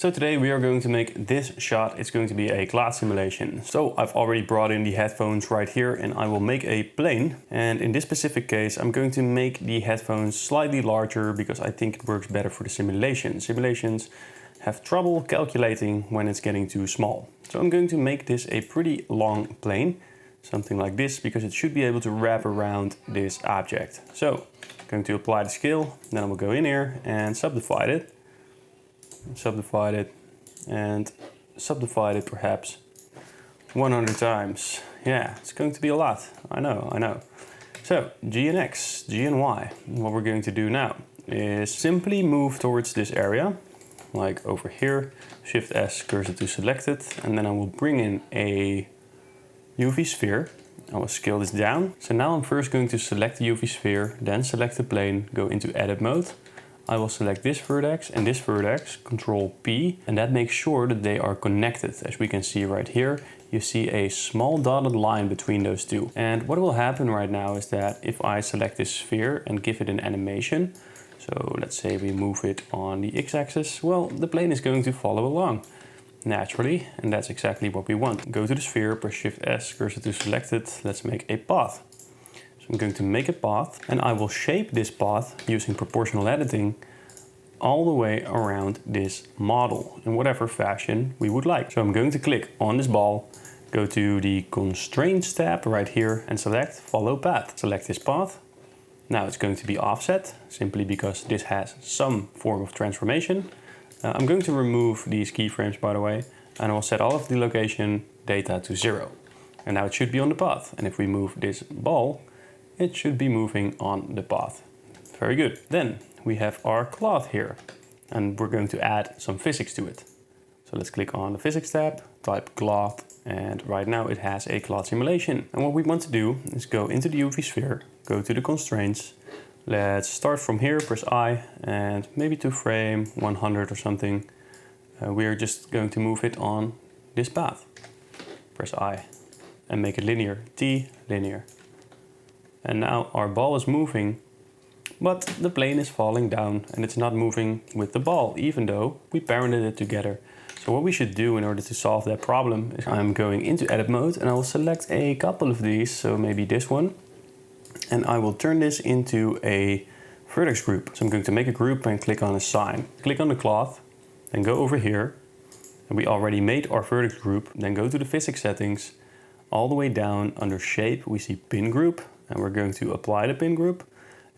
So today we are going to make this shot. It's going to be a cloud simulation. So I've already brought in the headphones right here and I will make a plane. And in this specific case, I'm going to make the headphones slightly larger because I think it works better for the simulation. Simulations have trouble calculating when it's getting too small. So I'm going to make this a pretty long plane, something like this, because it should be able to wrap around this object. So I'm going to apply the scale, then I will go in here and subdivide it and subdivide it perhaps 100 times. Yeah, it's going to be a lot. I know. So G and X, G and Y. What we're going to do now is simply move towards this area, like over here, Shift S, cursor to selected, and then I will bring in a UV sphere. I will scale this down. So now I'm first going to select the UV sphere, then select the plane, go into edit mode. I will select this vertex and this vertex, Control P, and that makes sure that they are connected. As we can see right here, you see a small dotted line between those two. And what will happen right now is that if I select this sphere and give it an animation, so let's say we move it on the x-axis, well, the plane is going to follow along naturally, and that's exactly what we want. Go to the sphere, press Shift S, cursor to selected, let's make a path. I'm going to make a path and I will shape this path using proportional editing all the way around this model in whatever fashion we would like. So I'm going to click on this ball, go to the Constraints tab right here and select Follow Path. Select this path. Now it's going to be offset simply because this has some form of transformation. I'm going to remove these keyframes, by the way, and I will set all of the location data to 0. And now it should be on the path. And if we move this ball, it should be moving on the path. Very good. Then we have our cloth here and we're going to add some physics to it. So let's click on the physics tab, type cloth, and right now it has a cloth simulation. And what we want to do is go into the UV sphere, go to the constraints. Let's start from here, press I, and maybe to frame 100 or something. We are just going to move it on this path. Press I and make it linear, T, linear. And now our ball is moving, but the plane is falling down and it's not moving with the ball, even though we parented it together. So what we should do in order to solve that problem is I'm going into edit mode and I will select a couple of these, so maybe this one, and I will turn this into a vertex group. So I'm going to make a group and click on assign. Click on the cloth, then go over here, and we already made our vertex group. Then go to the physics settings, all the way down under shape we see pin group. And we're going to apply the pin group.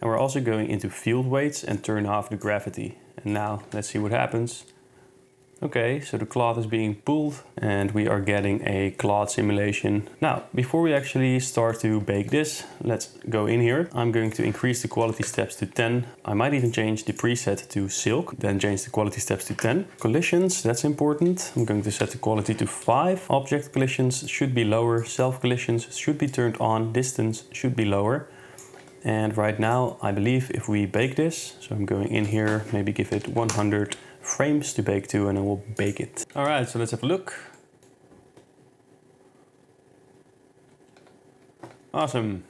And we're also going into field weights and turn off the gravity. And now let's see what happens. Okay, so the cloth is being pulled and we are getting a cloth simulation. Now, before we actually start to bake this, let's go in here. I'm going to increase the quality steps to 10. I might even change the preset to silk, then change the quality steps to 10. Collisions, that's important. I'm going to set the quality to 5. Object collisions should be lower. Self collisions should be turned on. Distance should be lower. And right now, I believe if we bake this, so I'm going in here, maybe give it 100 frames to bake to and I will bake it. All right, so let's have a look. Awesome.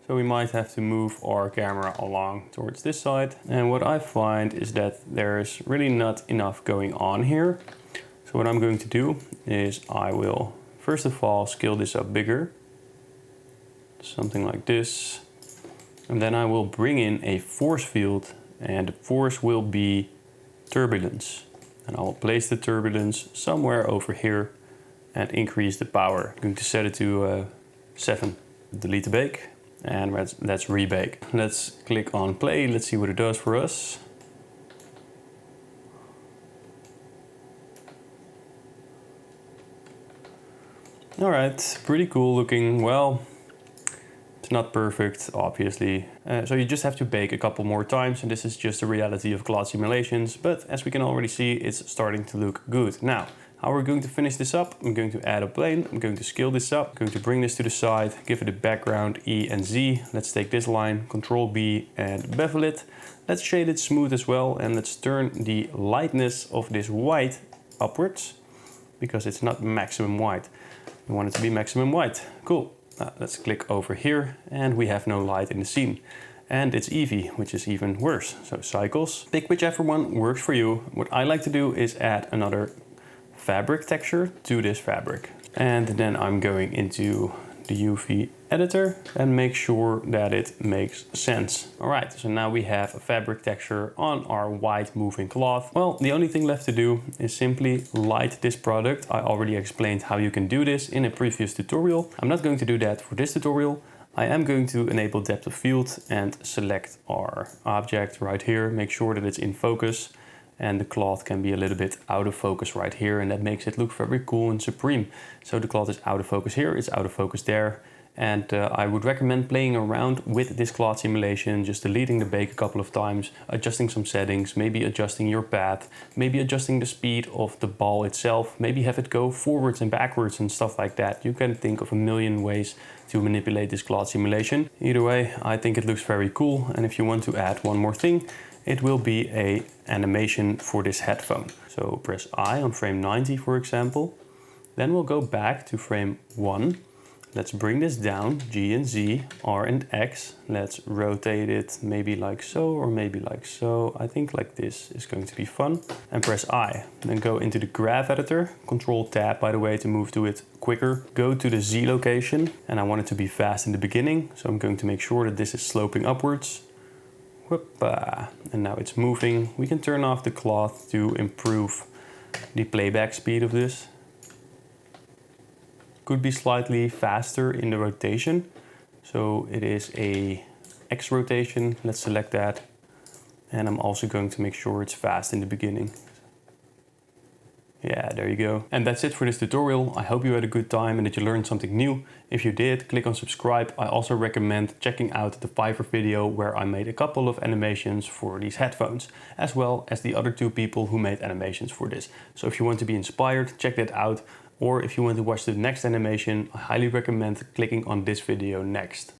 So we might have to move our camera along towards this side. And what I find is that there's really not enough going on here. So what I'm going to do is I will first of all scale this up bigger. Something like this. And then I will bring in a force field and the force will be turbulence. And I will place the turbulence somewhere over here and increase the power. I'm going to set it to 7. Delete the bake and let's rebake. Let's click on play. Let's see what it does for us. All right, pretty cool looking. Well, it's not perfect, obviously. So you just have to bake a couple more times, and this is just the reality of cloud simulations. But as we can already see, it's starting to look good. Now, how we're going to finish this up, I'm going to add a plane. I'm going to scale this up. I'm going to bring this to the side, give it a background E and Z. Let's take this line, Control B and bevel it. Let's shade it smooth as well, and let's turn the lightness of this white upwards because it's not maximum white. We want it to be maximum white. Cool. Let's click over here and we have no light in the scene. and it's Eevee, which is even worse. So cycles, pick whichever one works for you. What I like to do is add another fabric texture to this fabric. And then I'm going into the UV editor and make sure that it makes sense. All right, so now we have a fabric texture on our white moving cloth. Well, the only thing left to do is simply light this product. I already explained how you can do this in a previous tutorial. I'm not going to do that for this tutorial. I am going to enable depth of field and select our object right here. Make sure that it's in focus, and the cloth can be a little bit out of focus right here, and that makes it look very cool and supreme. So the cloth is out of focus here, it's out of focus there. And I would recommend playing around with this cloth simulation, just deleting the bake a couple of times, adjusting some settings, maybe adjusting your path, maybe adjusting the speed of the ball itself, maybe have it go forwards and backwards and stuff like that. You can think of a million ways to manipulate this cloth simulation. Either way, I think it looks very cool. And if you want to add one more thing, it will be an animation for this headphone. So press I on frame 90, for example. Then we'll go back to frame 1. Let's bring this down, G and Z, R and X. Let's rotate it maybe like so, or maybe like so. I think like this is going to be fun. And press I. Then go into the graph editor, Control Tab, by the way, to move to it quicker. Go to the Z location, and I want it to be fast in the beginning. So I'm going to make sure that this is sloping upwards. Whoopa. And now it's moving. We can turn off the cloth to improve the playback speed of this. Could be slightly faster in the rotation. So it is a X rotation. Let's select that. And I'm also going to make sure it's fast in the beginning. Yeah, there you go. And that's it for this tutorial. I hope you had a good time and that you learned something new. If you did, click on subscribe. I also recommend checking out the Fiverr video where I made a couple of animations for these headphones, as well as the other two people who made animations for this. So if you want to be inspired, check that out. Or if you want to watch the next animation, I highly recommend clicking on this video next.